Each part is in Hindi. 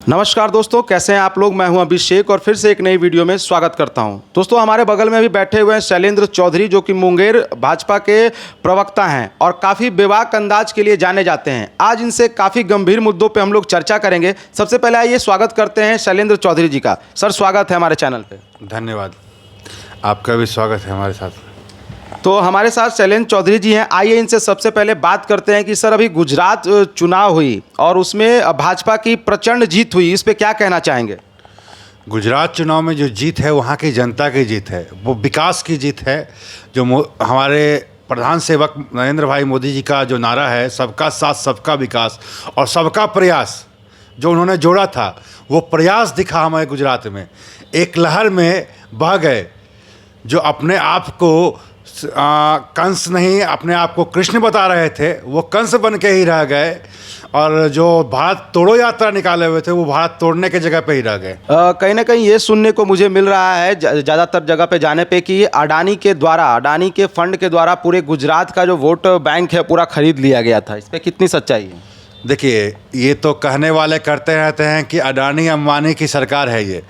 नमस्कार दोस्तों, कैसे हैं आप लोग। मैं हूं अभिषेक और फिर से एक नई वीडियो में स्वागत करता हूं। दोस्तों, हमारे बगल में अभी बैठे हुए हैं शैलेंद्र चौधरी, जो कि मुंगेर भाजपा के प्रवक्ता हैं और काफ़ी बेबाक अंदाज के लिए जाने जाते हैं। आज इनसे काफ़ी गंभीर मुद्दों पे हम लोग चर्चा करेंगे। सबसे पहले आइए स्वागत करते हैं शैलेंद्र चौधरी जी का। सर, स्वागत है हमारे चैनल पर। धन्यवाद, आपका भी स्वागत है हमारे साथ। तो हमारे साथ शैलेंद्र चौधरी जी हैं। आइए इनसे सबसे पहले बात करते हैं कि सर, अभी गुजरात चुनाव हुई और उसमें भाजपा की प्रचंड जीत हुई, इस पे क्या कहना चाहेंगे। गुजरात चुनाव में जो जीत है वहाँ की जनता की जीत है, वो विकास की जीत है। जो हमारे प्रधान सेवक नरेंद्र भाई मोदी जी का जो नारा है, सबका साथ सबका विकास और सबका प्रयास, जो उन्होंने जोड़ा था, वो प्रयास दिखा हमारे गुजरात में। एक लहर में बह गए। जो अपने आप को कंस नहीं, अपने आप को कृष्ण बता रहे थे, वो कंस बन के ही रह गए। और जो भारत तोड़ो यात्रा निकाले हुए थे, वो भारत तोड़ने के जगह पे ही रह गए। कहीं ना कहीं ये सुनने को मुझे मिल रहा है ज़्यादातर जगह पे जाने पे कि अडानी के द्वारा, अडानी के फंड के द्वारा पूरे गुजरात का जो वोट बैंक है पूरा खरीद लिया गया था। इस पर कितनी सच्चाई है। देखिए, ये तो कहने वाले करते रहते हैं कि अडानी अंबानी की सरकार है ये,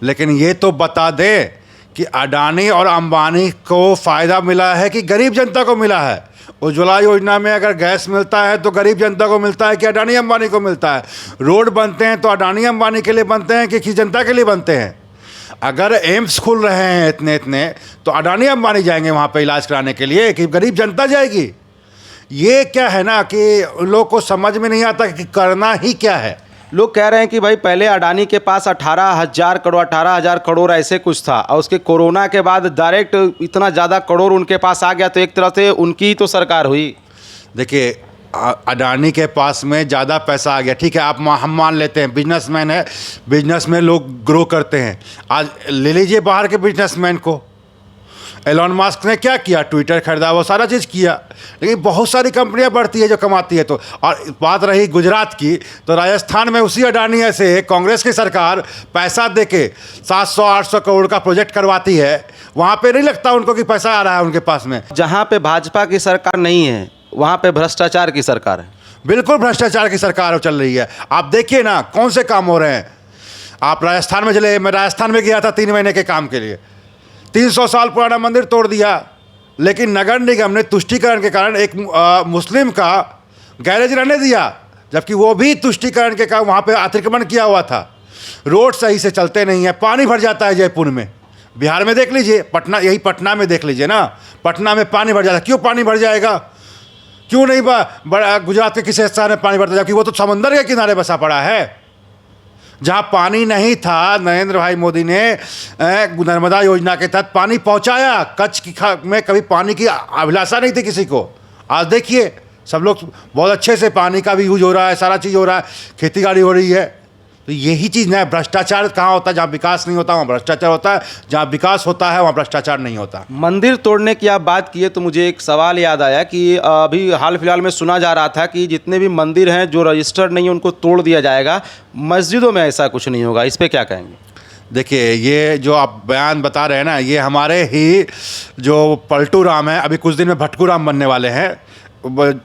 लेकिन ये तो बता दे कि अडानी और अंबानी को फ़ायदा मिला है कि गरीब जनता को मिला है। उज्ज्वला योजना में अगर गैस मिलता है तो गरीब जनता को मिलता है कि अडानी अंबानी को मिलता है। रोड बनते हैं तो अडानी अंबानी के लिए बनते हैं कि जनता के लिए बनते हैं। अगर एम्स खुल रहे हैं इतने इतने, तो अडानी अंबानी जाएंगे वहाँ पे इलाज कराने के लिए कि गरीब जनता जाएगी। ये क्या है ना कि उन लोगों को समझ में नहीं आता कि करना ही क्या है। लोग कह रहे हैं कि भाई पहले अडानी के पास 18,000 करोड़ ऐसे कुछ था और उसके कोरोना के बाद डायरेक्ट इतना ज़्यादा करोड़ उनके पास आ गया, तो एक तरह से उनकी तो सरकार हुई। देखिए, अडानी के पास में ज़्यादा पैसा आ गया, ठीक है, हम मान लेते हैं, बिजनेसमैन है, बिजनेस में लोग ग्रो करते हैं। आज ले लीजिए बाहर के बिजनेसमैन को। एलोन मस्क ने क्या किया, ट्विटर खरीदा, वो सारा चीज़ किया, लेकिन बहुत सारी कंपनियां बढ़ती है जो कमाती है। तो और बात रही गुजरात की, तो राजस्थान में उसी अडानी से कांग्रेस की सरकार पैसा देके 700-800 करोड़ का प्रोजेक्ट करवाती है। वहाँ पे नहीं लगता उनको कि पैसा आ रहा है उनके पास में। जहाँ पे भाजपा की सरकार नहीं है, वहाँ पे भ्रष्टाचार की सरकार है। बिल्कुल भ्रष्टाचार की सरकार चल रही है। आप देखिए ना कौन से काम हो रहे हैं। आप राजस्थान में चले, मैं राजस्थान में गया था 3 महीने के काम के लिए। 300 साल पुराना मंदिर तोड़ दिया, लेकिन नगर निगम ने तुष्टीकरण के कारण एक मुस्लिम का गैरेज रहने दिया, जबकि वो भी तुष्टीकरण के कारण वहाँ पे अतिक्रमण किया हुआ था। रोड सही से चलते नहीं है, पानी भर जाता है जयपुर में। बिहार में देख लीजिए, पटना, यही पटना में देख लीजिए ना, पटना में पानी भर जाता है। क्यों पानी भर जाएगा? क्यों नहीं गुजरात के किसी हिस्से में पानी भरता, जबकि वो तो समंदर के किनारे बसा पड़ा है। जहाँ पानी नहीं था, नरेंद्र भाई मोदी ने नर्मदा योजना के तहत पानी पहुँचाया। कच्छ की में कभी पानी की अभिलाषा नहीं थी किसी को। आज देखिए, सब लोग बहुत अच्छे से पानी का भी यूज हो रहा है, सारा चीज़ हो रहा है, खेती बाड़ी हो रही है। तो यही चीज़ ना, भ्रष्टाचार कहाँ होता है? जहाँ विकास नहीं होता वहाँ भ्रष्टाचार होता है, जहाँ विकास होता है वहाँ भ्रष्टाचार नहीं होता। मंदिर तोड़ने की आप बात किए तो मुझे एक सवाल याद आया कि अभी हाल फिलहाल में सुना जा रहा था कि जितने भी मंदिर हैं जो रजिस्टर्ड नहीं है उनको तोड़ दिया जाएगा। मस्जिदों में ऐसा कुछ नहीं होगा, इस पर क्या कहेंगे? देखिए, ये जो आप बयान बता रहे हैं ना, ये हमारे ही जो पलटू राम है, अभी कुछ दिन में भटकू राम बनने वाले हैं,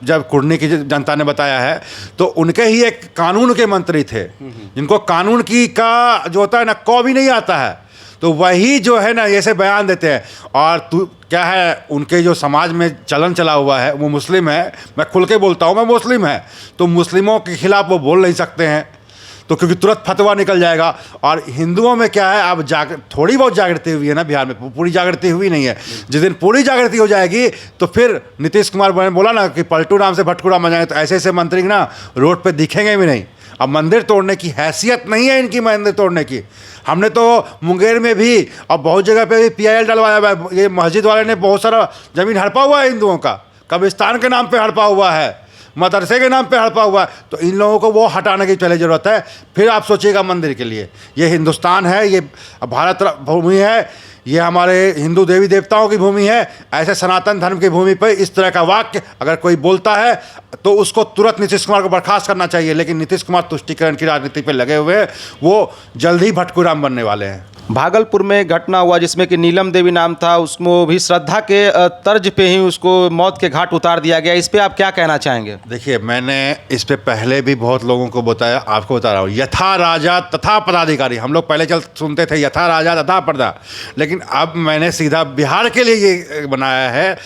जब कुर्नी की जनता ने बताया है, तो उनके ही एक कानून के मंत्री थे, जिनको कानून की का जो होता है ना, को भी नहीं आता है, तो वही जो है ना ऐसे बयान देते हैं। और तू क्या है, उनके जो समाज में चलन चला हुआ है, वो मुस्लिम है। मैं खुल के बोलता हूँ, मैं मुस्लिम है, तो मुस्लिमों के खिलाफ वो बोल नहीं सकते हैं, तो क्योंकि तुरंत फतवा निकल जाएगा। और हिंदुओं में क्या है, अब थोड़ी बहुत जागृति हुई है ना बिहार में, पूरी जागृति हुई नहीं है। जिस दिन पूरी जागृति हो जाएगी तो फिर नीतीश कुमार बोला ना कि पलटू राम से भटकू राम बन जाएंगे, तो ऐसे ऐसे मंत्री ना रोड पे दिखेंगे भी नहीं। अब मंदिर तोड़ने की हैसियत नहीं है इनकी, मंदिर तोड़ने की। हमने तो मुंगेर में भी और बहुत जगह पे भी PIL डलवाया हुआ है। ये मस्जिद वाले ने बहुत सारा ज़मीन हड़पा हुआ है हिंदुओं का, कब्रिस्तान के नाम पर हड़पा हुआ है, मदरसे के नाम पे हड़पा हुआ है। तो इन लोगों को वो हटाने की पहले ज़रूरत है, फिर आप सोचिएगा मंदिर के लिए। ये हिंदुस्तान है, ये भारत भूमि है, ये हमारे हिंदू देवी देवताओं की भूमि है। ऐसे सनातन धर्म की भूमि पर इस तरह का वाक्य अगर कोई बोलता है तो उसको तुरंत नीतीश कुमार को बर्खास्त करना चाहिए। लेकिन नीतीश कुमार तुष्टीकरण की राजनीति पर लगे हुए हैं, वो जल्द ही भटकू राम बनने वाले हैं। भागलपुर में एक घटना हुआ जिसमें कि नीलम देवी नाम था, उसको भी श्रद्धा के तर्ज पे ही उसको मौत के घाट उतार दिया गया। इस पे आप क्या कहना चाहेंगे? देखिए, मैंने इस पे पहले भी बहुत लोगों को बताया, आपको बता रहा हूँ, यथा राजा तथा पदाधिकारी। हम लोग पहले सुनते थे यथा राजा तथा प्रजा, लेकिन अब मैंने सीधा बिहार के लिए ये बनाया है।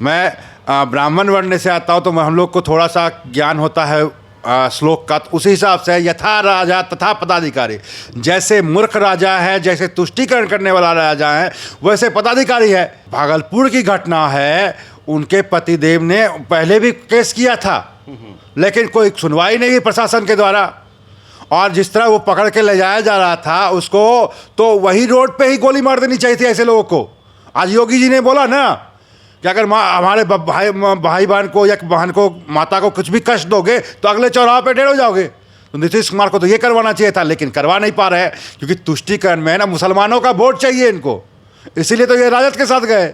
मैं ब्राह्मण वर्ण से आता हूँ तो हम लोग को थोड़ा सा ज्ञान होता है श्लोक का, तो उसी हिसाब से यथा राजा तथा पदाधिकारी। जैसे मूर्ख राजा है, जैसे तुष्टीकरण करने वाला राजा है, वैसे पदाधिकारी है। भागलपुर की घटना है, उनके पतिदेव ने पहले भी केस किया था, लेकिन कोई सुनवाई नहीं हुई प्रशासन के द्वारा। और जिस तरह वो पकड़ के ले जाया जा रहा था उसको, तो वही रोड पे ही गोली मार देनी चाहिए थी ऐसे लोगों को। आज योगी जी ने बोला ना कि अगर हमारे भाई बहन को या बहन को, माता को कुछ भी कष्ट दोगे तो अगले चौराहे पे ढेर हो जाओगे। तो नीतीश कुमार को तो ये करवाना चाहिए था, लेकिन करवा नहीं पा रहे हैं, क्योंकि तुष्टीकरण में ना मुसलमानों का वोट चाहिए इनको। इसीलिए तो ये राजद के साथ गए।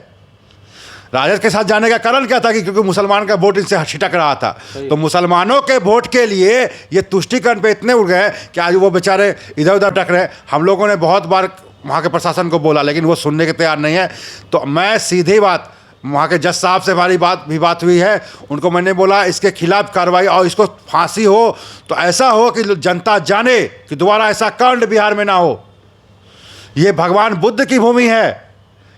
राजद के साथ जाने का कारण क्या था कि क्योंकि मुसलमान का वोट इनसे छिटक रहा था। तो मुसलमानों के वोट के लिए ये तुष्टीकरण पे इतने उड़ गए कि आज वो बेचारे इधर उधर टक रहे। हम लोगों ने बहुत बार वहाँ के प्रशासन को बोला, लेकिन वो सुनने के तैयार नहीं है। तो मैं सीधी बात, वहाँ के जज साहब से हमारी बात हुई है, उनको मैंने बोला इसके खिलाफ कार्रवाई और इसको फांसी हो तो ऐसा हो कि जनता जाने कि दोबारा ऐसा कांड बिहार में ना हो। ये भगवान बुद्ध की भूमि है,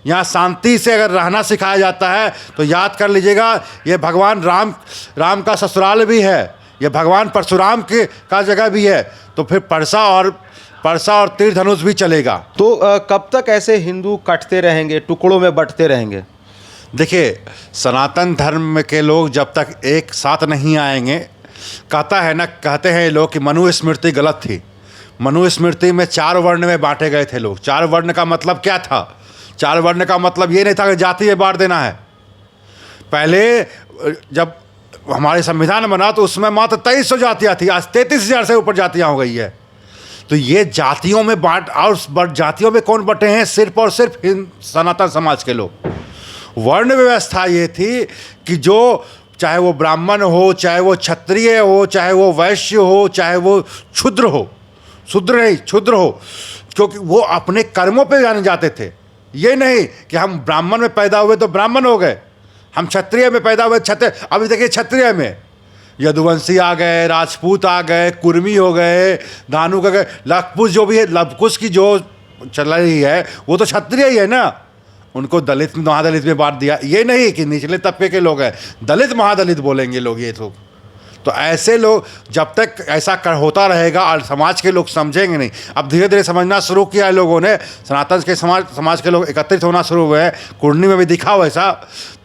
यहाँ शांति से अगर रहना सिखाया जाता है तो याद कर लीजिएगा, ये भगवान राम का ससुराल भी है, ये भगवान परशुराम का जगह भी है। तो फिर परसा और तीर धनुष भी चलेगा। तो कब तक ऐसे हिंदू कटते रहेंगे, टुकड़ों में बंटते रहेंगे? देखिए, सनातन धर्म के लोग जब तक एक साथ नहीं आएंगे, कहते हैं लोग कि मनुस्मृति गलत थी। मनुस्मृति में 4 वर्ण में बांटे गए थे लोग। 4 वर्ण का मतलब क्या था? 4 वर्ण का मतलब ये नहीं था कि जाति में बांट देना है। पहले जब हमारे संविधान बना तो उसमें मात्र 2300 जातियाँ थी, आज 33,000 से ऊपर जातियाँ हो गई है। तो ये जातियों में जातियों में कौन बटे हैं? सिर्फ और सिर्फ सनातन समाज के लोग। वर्ण व्यवस्था ये थी कि जो चाहे वो ब्राह्मण हो, चाहे वो क्षत्रिय हो, चाहे वो वैश्य हो, चाहे वो क्षुद्र हो, क्षुद्र हो, क्योंकि वो अपने कर्मों पे जाने जाते थे। ये नहीं कि हम ब्राह्मण में पैदा हुए तो ब्राह्मण हो गए, हम क्षत्रिय में पैदा हुए क्षत्रिय। अभी देखिए, क्षत्रिय में यदुवंशी आ गए, राजपूत आ गए, कुर्मी हो गए, धानु का गए, लवकुश जो भी है, लवकुश की जो चल रही है वो तो क्षत्रिय ही है ना। उनको दलित महादलित में बांट दिया। ये नहीं कि निचले तबके के लोग हैं, दलित महादलित बोलेंगे लोग ये लोग। तो ऐसे लोग जब तक ऐसा होता रहेगा और समाज के लोग समझेंगे नहीं। अब धीरे धीरे समझना शुरू किया है लोगों ने, सनातन के समाज के लोग एकत्रित होना शुरू हुए हैं। कुर्नी में भी दिखा वैसा,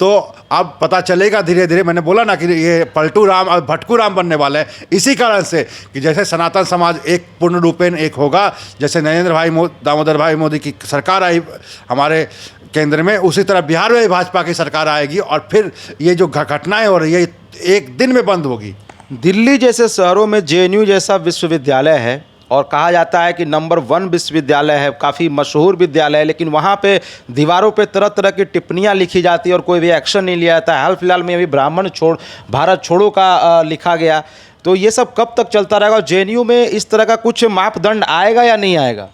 तो अब पता चलेगा धीरे धीरे। मैंने बोला ना कि ये पलटू राम और भटकू राम बनने वाले हैं, इसी कारण से कि जैसे सनातन समाज एक पूर्ण रूपेण एक होगा, जैसे दामोदर भाई मोदी की सरकार आई हमारे केंद्र में, उसी तरह बिहार में भाजपा की सरकार आएगी और फिर ये जो घटनाएं हो रही है एक दिन में बंद होगी। दिल्ली जैसे शहरों में जेएनयू जैसा विश्वविद्यालय है और कहा जाता है कि नंबर 1 विश्वविद्यालय है, काफ़ी मशहूर विद्यालय है, लेकिन वहाँ पे दीवारों पे तरह तरह की टिप्पणियाँ लिखी जाती है और कोई भी एक्शन नहीं लिया जाता है। हाल फिलहाल में अभी भारत छोड़ो का लिखा गया। तो ये सब कब तक चलता रहेगा? जेएनयू में इस तरह का कुछ मापदंड आएगा या नहीं आएगा?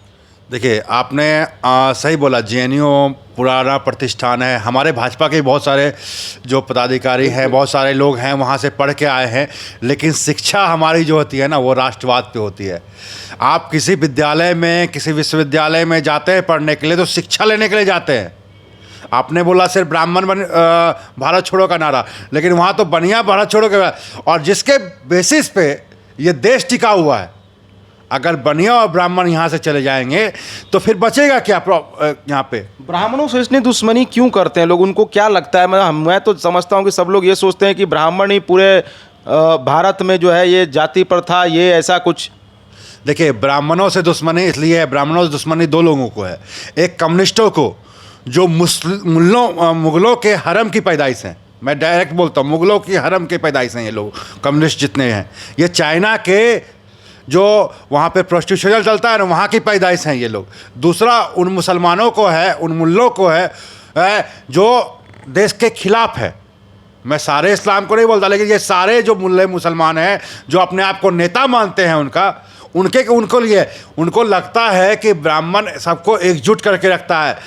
देखिए, आपने सही बोला, जेएनयू पुराना प्रतिष्ठान है। हमारे भाजपा के बहुत सारे जो पदाधिकारी हैं, बहुत सारे लोग हैं वहाँ से पढ़ के आए हैं, लेकिन शिक्षा हमारी जो होती है ना, वो राष्ट्रवाद पे होती है। आप किसी विद्यालय में, किसी विश्वविद्यालय में जाते हैं पढ़ने के लिए तो शिक्षा लेने के लिए जाते हैं। आपने बोला सिर्फ भारत छोड़ो का नारा, लेकिन वहाँ तो बनिया भारत छोड़ो के, और जिसके बेसिस पे ये देश टिका हुआ है। अगर बनिया और ब्राह्मण यहाँ से चले जाएंगे तो फिर बचेगा क्या यहाँ पे? ब्राह्मणों से इतनी दुश्मनी क्यों करते हैं लोग? उनको क्या लगता है? मैं तो समझता हूँ कि सब लोग ये सोचते हैं कि ब्राह्मण ही पूरे भारत में जो है ये जाति प्रथा, ये ऐसा कुछ। देखिए, ब्राह्मणों से दुश्मनी इसलिए है, ब्राह्मणों से दुश्मनी 2 लोगों को है। एक कम्युनिस्टों को, जो मुगलों के हरम की पैदाइश हैं। मैं डायरेक्ट बोलता हूँ, मुगलों की हरम की पैदाइश हैं ये लोग, कम्युनिस्ट जितने हैं। ये चाइना के जो वहाँ पे प्रोस्टिट्यूशन चलता है ना, वहाँ की पैदाइश हैं ये लोग। दूसरा उन मुसलमानों को है, उन मुल्लों को है जो देश के खिलाफ है। मैं सारे इस्लाम को नहीं बोलता, लेकिन ये सारे जो मुल्ले मुसलमान हैं जो अपने आप को नेता मानते हैं उनको लिए उनको लगता है कि ब्राह्मण सबको एकजुट करके रखता है।